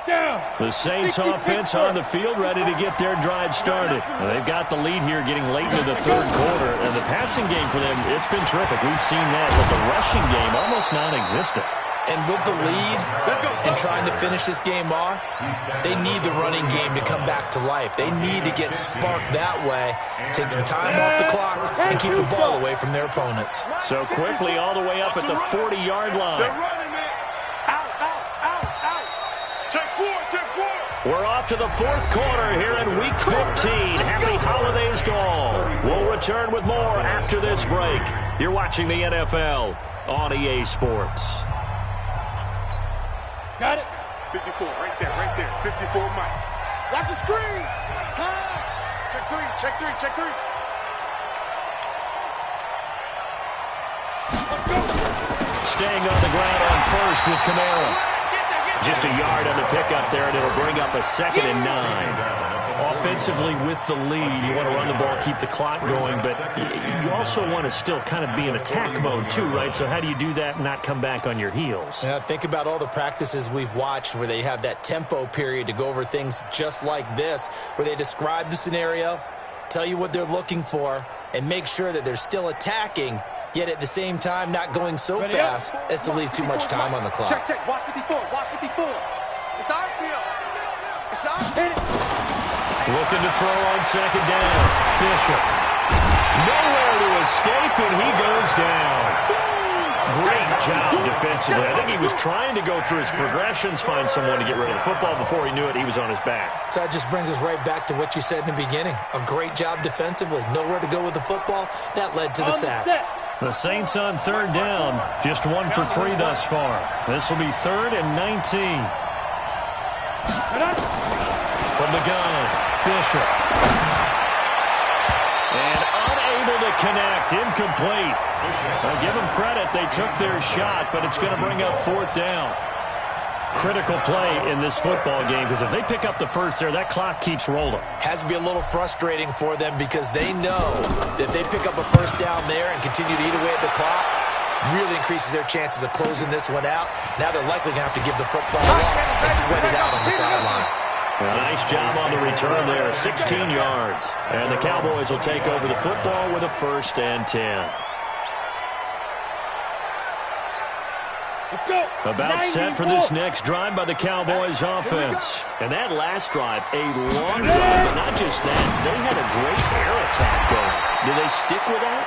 [SPEAKER 2] The Saints offense on the field, ready to get their drive started. Now, they've got the lead here getting late into the third quarter, and the passing game for them, it's been terrific. We've seen that, but the rushing game almost non-existent.
[SPEAKER 5] And with the lead and trying to finish this game off, they need the running game to come back to life. They need to get sparked that way, take some time off the clock, and keep the ball away from their opponents.
[SPEAKER 2] So quickly all the way up at the 40-yard line. We're off to the fourth quarter here in Week 15. Happy holidays to all. We'll return with more after this break. You're watching the NFL on EA Sports.
[SPEAKER 1] Got it.
[SPEAKER 3] 54, right there, 54, Mike.
[SPEAKER 6] Watch the screen. Pass. Check three.
[SPEAKER 2] Staying on the ground on first with Kamara. Just a yard on the pickup there, and it'll bring up a 2nd and 9. Offensively with the lead, you want to run the ball, keep the clock going, but you also want to still kind of be in attack mode too, right? So how do you do that and not come back on your heels?
[SPEAKER 5] Yeah, think about all the practices we've watched where they have that tempo period to go over things just like this, where they describe the scenario, tell you what they're looking for, and make sure that they're still attacking, yet at the same time not going so fast as to leave too much time on the clock.
[SPEAKER 6] Check. Watch 54. It's our field. It's our field.
[SPEAKER 2] Looking to throw on 2nd down. Bishop. Nowhere to escape, and he goes down. Great job defensively. I think he was trying to go through his progressions, find someone to get rid of the football. Before he knew it, he was on his back.
[SPEAKER 5] So that just brings us right back to what you said in the beginning. A great job defensively. Nowhere to go with the football. That led to the sack.
[SPEAKER 2] The Saints on 3rd down. Just 1 for 3 thus far. This will be 3rd and 19. From the gun, Bishop. And unable to connect. Incomplete. I'll give them credit. They took their shot, but it's going to bring up 4th down. Critical play in this football game, because if they pick up the first there, that clock keeps rolling.
[SPEAKER 5] Has to be a little frustrating for them because they know that if they pick up a first down there and continue to eat away at the clock, really increases their chances of closing this one out. Now they're likely going to have to give the football up and sweat it out on the sideline.
[SPEAKER 2] Nice job on the return there, 16 yards. And the Cowboys will take over the football with a 1st and 10. About set for this next drive by the Cowboys offense. And that last drive, a long drive, but not just that, they had a great air attack going. Do they stick with that?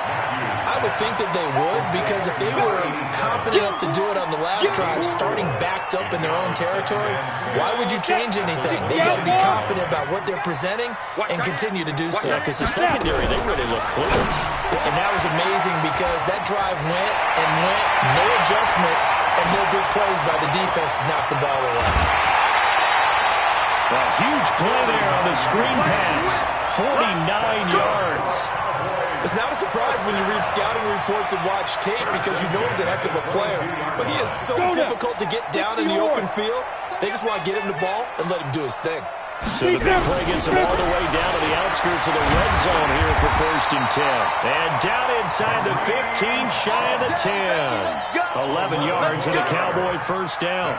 [SPEAKER 5] I would think that they would, because if they were confident enough to do it on the last drive, starting backed up in their own territory, why would you change anything? They've got to be confident about what they're presenting and continue to do so.
[SPEAKER 2] Because the secondary, they really look close.
[SPEAKER 5] And that was amazing because that drive went, no adjustments, and no big plays by the defense to knock the ball away.
[SPEAKER 2] A huge play there on the screen pass. 49 yards.
[SPEAKER 5] It's not a surprise when you read scouting reports and watch tape because you know he's a heck of a player. But he is so difficult to get down in the open field. They just want to get him the ball and let him do his thing.
[SPEAKER 2] So the big play gets him all the way down to the outskirts of the red zone here for 1st and 10. And down inside the 15, shy of the 10. 11 yards and a Cowboy 1st down.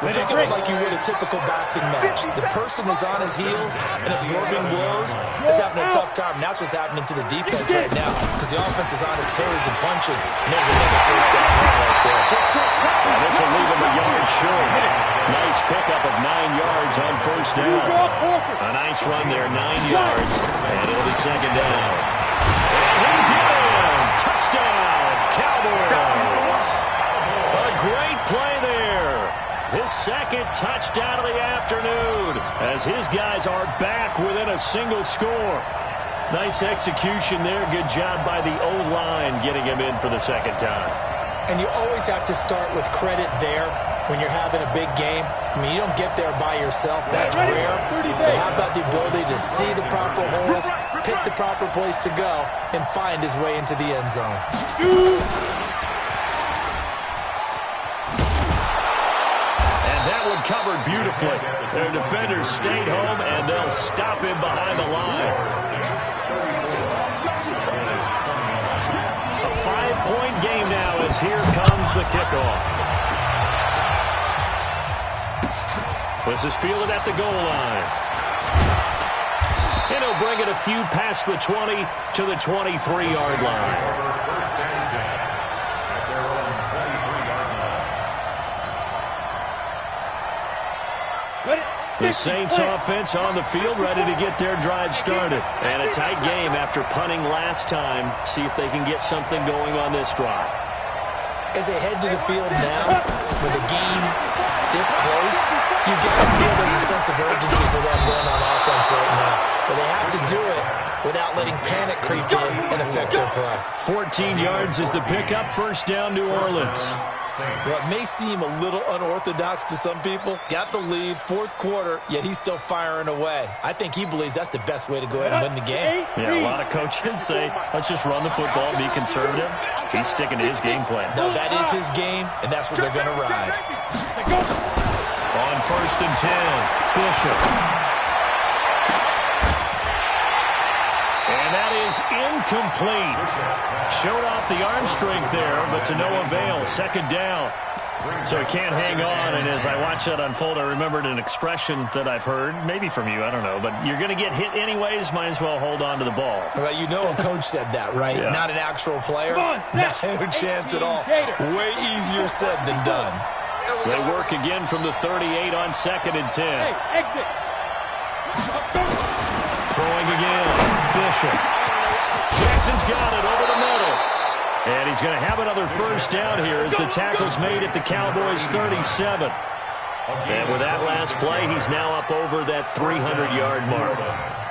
[SPEAKER 5] Well, think of it like you would a typical boxing match. The person is on his heels and absorbing blows is having a tough time. And that's what's happening to the defense right now because the offense is on his toes and punching. And there's another 1st down right there.
[SPEAKER 2] Now this will leave him a yard short. Nice pickup of 9 yards on 1st down. A nice run there, 9 yards. And it'll be 2nd down. And he's in. Touchdown, Cowboys. A great play there. His 2nd touchdown of the afternoon as his guys are back within a single score. Nice execution there. Good job by the O-line getting him in for the 2nd time.
[SPEAKER 5] And you always have to start with credit there when you're having a big game. I mean, you don't get there by yourself. That's rare. But how about the ability to see the proper holes, pick the proper place to go, and find his way into the end zone?
[SPEAKER 2] And that one covered beautifully. Their defenders stayed home, and they'll stop him behind the line. A 5-point game now as here comes the kickoff. This is fielded at the goal line. And he'll bring it a few past the 20 to the 23-yard line.
[SPEAKER 4] First and 10 at their own 23-yard line.
[SPEAKER 2] The Saints offense on the field, ready to get their drive started. And a tight game after punting last time. See if they can get something going on this drive.
[SPEAKER 5] As they head to the field now, with the game this close, you got to feel there's a sense of urgency for them going on offense right now. But they have to do it without letting panic creep in and affect their play.
[SPEAKER 2] 14 yards is the pickup. First down, New Orleans.
[SPEAKER 5] Well, it may seem a little unorthodox to some people. Got the lead, fourth quarter, yet he's still firing away. I think he believes that's the best way to go ahead and win the game.
[SPEAKER 2] Yeah, a lot of coaches say, let's just run the football, be conservative. He's sticking to his game plan.
[SPEAKER 5] No, that is his game, and that's what they're going to ride.
[SPEAKER 2] On first and 10, Bishop. And that is incomplete. Showed off the arm strength there, but to no avail. Second down. So he can't hang on, and as I watch that unfold, I remembered an expression that I've heard, maybe from you, I don't know, but you're going to get hit anyways, might as well hold on to the ball.
[SPEAKER 5] Well, you know a coach said that, right?
[SPEAKER 2] Yeah.
[SPEAKER 5] Not an actual player. No chance at all. Way easier said than done.
[SPEAKER 2] They work again from the 38 on second and 10.
[SPEAKER 1] Hey, exit.
[SPEAKER 2] Throwing again. Bishop. Jackson's got it over the middle. And he's going to have another first down here as the tackle's made at the Cowboys' 37. And with that last play, he's now up over that 300-yard mark.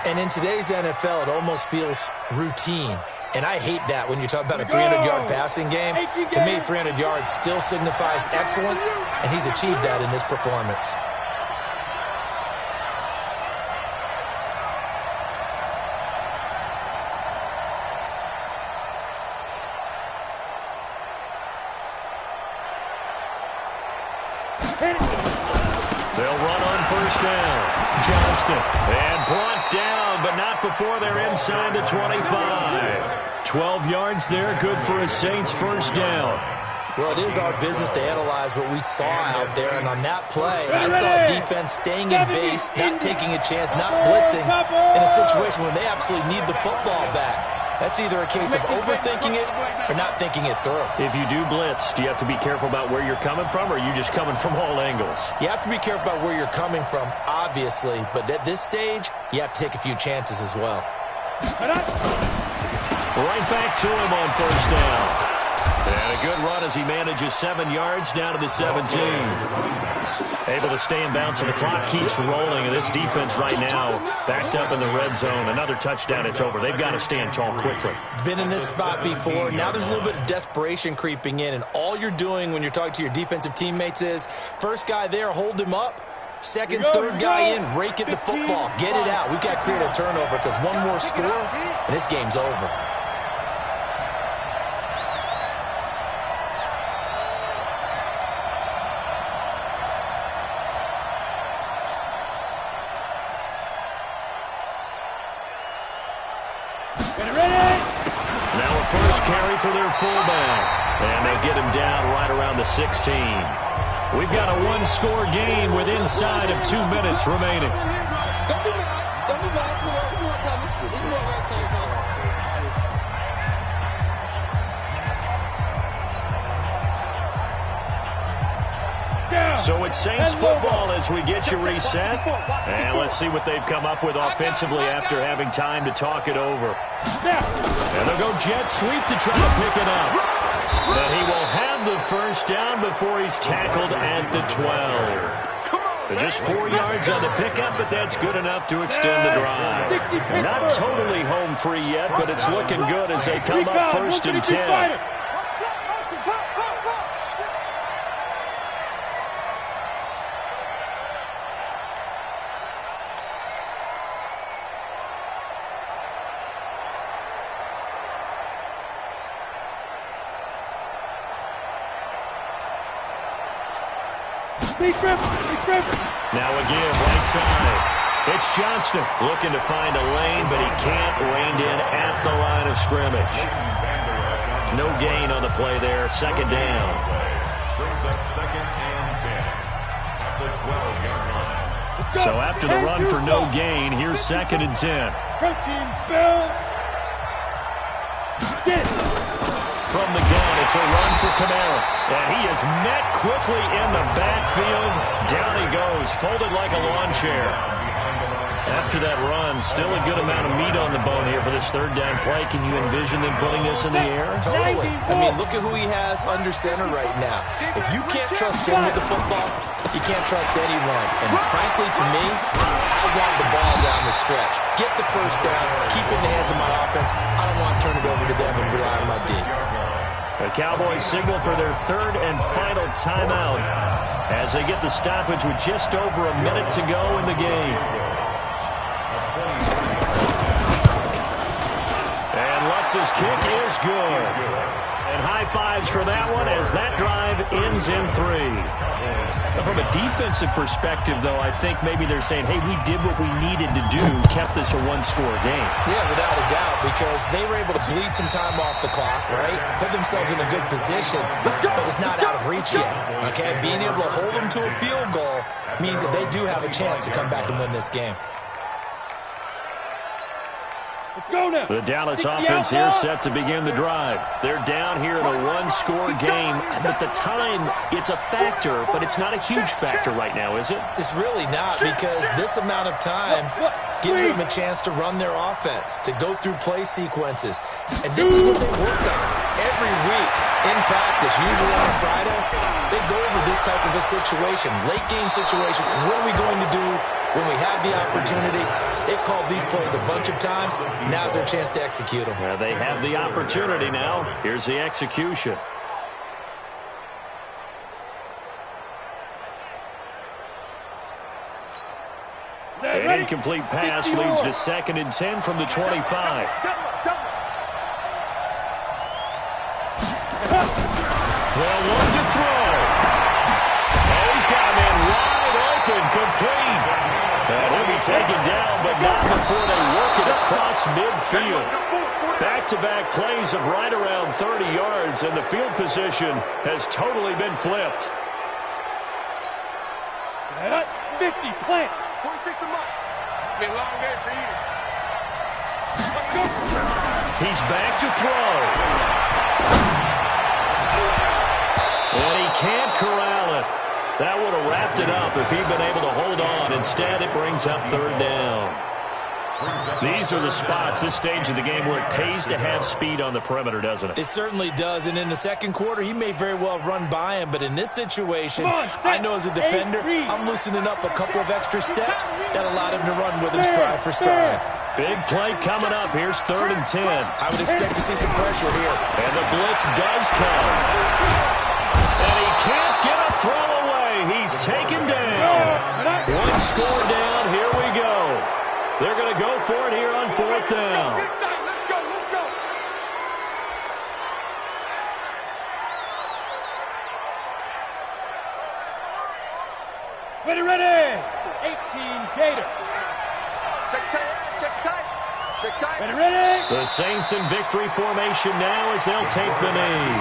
[SPEAKER 5] And in today's NFL, it almost feels routine. And I hate that when you talk about a 300-yard passing game. To me, 300 yards still signifies excellence, and he's achieved that in this performance.
[SPEAKER 2] They'll run on first down. Johnston. And brought down, but not before they're inside the 25. 12 yards there, good for a Saints first down.
[SPEAKER 5] Well, it is our business to analyze what we saw out there, and on that play, I saw defense staying in base, not taking a chance, not blitzing, in a situation when they absolutely need the football back. That's either a case of overthinking it or not thinking it through.
[SPEAKER 2] If you do blitz, do you have to be careful about where you're coming from, or are you just coming from all angles?
[SPEAKER 5] You have to be careful about where you're coming from, obviously, but at this stage, you have to take a few chances as well.
[SPEAKER 2] Right back to him on first down. And a good run as he manages 7 yards down to the 17. Able to stay in bounds, and the clock keeps rolling. And this defense right now backed up in the red zone. Another touchdown, it's over. They've got to stand tall quickly.
[SPEAKER 5] Been in this spot before. Now there's a little bit of desperation creeping in, and all you're doing when you're talking to your defensive teammates is first guy there, hold him up. Second, third guy in, rake at the football. Get it out. We've got to create a turnover because one more score, and this game's over.
[SPEAKER 2] Now a first carry for their fullback. And they'll get him down right around the 16. We've got a one-score game with inside of 2 minutes remaining. So it's Saints football as we get you reset. And let's see what they've come up with offensively after having time to talk it over. And they'll go jet sweep to try to pick it up. But he will have the first down before he's tackled at the 12. Just 4 yards on the pickup, but that's good enough to extend the drive. Not totally home free yet, but it's looking good as they come up first and 10. Now again, right side. It's Johnston looking to find a lane, but he can't. Reined in at the line of scrimmage. No gain on the play there. Second down.
[SPEAKER 4] Brings up second and 10 at the 12-yard line.
[SPEAKER 2] So after the run for no gain, here's 2nd and 10.
[SPEAKER 1] Protein spill.
[SPEAKER 2] From the gun, it's a run for Kamara. And he is met quickly in the backfield. Down he goes, folded like a lawn chair. After that run, still a good amount of meat on the bone here for this 3rd down play. Can you envision them putting this in the air?
[SPEAKER 5] Totally. I mean, look at who he has under center right now. If you can't trust him with the football, you can't trust anyone. And frankly, to me, I want the ball down the stretch. Get the first down, keep it in the hands of my offense. I don't want to turn it over to them and rely on my D.
[SPEAKER 2] The Cowboys signal for their 3rd and final timeout as they get the stoppage with just over a minute to go in the game. And Lutz's kick is good. And high fives for that one as that drive ends in 3. From a defensive perspective, though, I think maybe they're saying, hey, we did what we needed to do, kept this a 1-score game.
[SPEAKER 5] Yeah, without a doubt, because they were able to bleed some time off the clock, right? Put themselves in a good position, but it's not out of reach yet, okay? Being able to hold them to a field goal means that they do have a chance to come back and win this game.
[SPEAKER 2] The Dallas offense here set to begin the drive. They're down here in a 1-score game. But the time, it's a factor, but it's not a huge factor right now, is it?
[SPEAKER 5] It's really not, because this amount of time gives them a chance to run their offense, to go through play sequences. And this is what they work on every week in practice, usually on a Friday. They go over this type of a situation, late game situation. What are we going to do when we have the opportunity? They've called these plays a bunch of times. Now's their chance to execute them.
[SPEAKER 2] They have the opportunity now. Here's the execution. An incomplete pass leads to 2nd and 10 from the 25. Well, one to throw. Oh, he's got him in wide open, complete. And he'll be taken down, but not before they work it across midfield. Back-to-back plays of right around 30 yards, and the field position has totally been flipped.
[SPEAKER 1] 50, plant.
[SPEAKER 6] 26 a month. It's been a long day for you.
[SPEAKER 2] He's back to throw. And he can't corral it. That would have wrapped it up if he'd been able to hold on. Instead, it brings up 3rd down. These are the spots, this stage of the game, where it pays to have speed on the perimeter, doesn't it?
[SPEAKER 5] It certainly does, and in the 2nd quarter, he may very well run by him, but in this situation, I know as a defender, I'm loosening up a couple of extra steps that allowed him to run with him stride for stride.
[SPEAKER 2] Big play coming up. Here's 3rd and 10.
[SPEAKER 5] I would expect to see some pressure here.
[SPEAKER 2] And the blitz does come. And he can't get a throw away. He's taken down. 1 score down. Here we go. They're going to go for it here on 4th down.
[SPEAKER 6] Let's go.
[SPEAKER 1] Ready. 18 Gator.
[SPEAKER 6] Check tight.
[SPEAKER 1] Ready.
[SPEAKER 2] The Saints in victory formation now as they'll take the knee.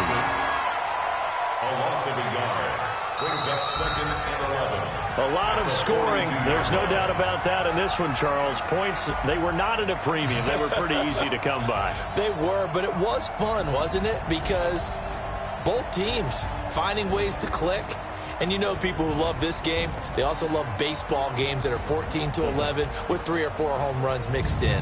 [SPEAKER 4] A loss of a yard brings up 2nd and 11.
[SPEAKER 2] A lot of scoring. There's no doubt about that in this one, Charles. Points, they were not at a premium. They were pretty easy to come by.
[SPEAKER 5] They were, but it was fun, wasn't it? Because both teams finding ways to click. And you know people who love this game, they also love baseball games that are 14-11 with 3 or 4 home runs mixed in.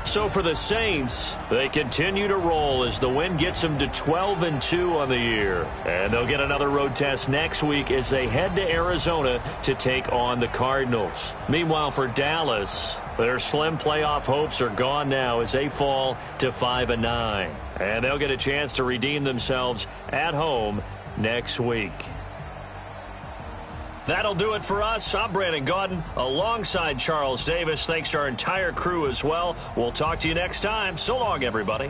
[SPEAKER 2] So for the Saints, they continue to roll as the win gets them to 12-2 on the year. And they'll get another road test next week as they head to Arizona to take on the Cardinals. Meanwhile, for Dallas, their slim playoff hopes are gone now as they fall to 5-9. And they'll get a chance to redeem themselves at home next week. That'll do it for us. I'm Brandon Gaudin alongside Charles Davis. Thanks to our entire crew as well. We'll talk to you next time. So long, everybody.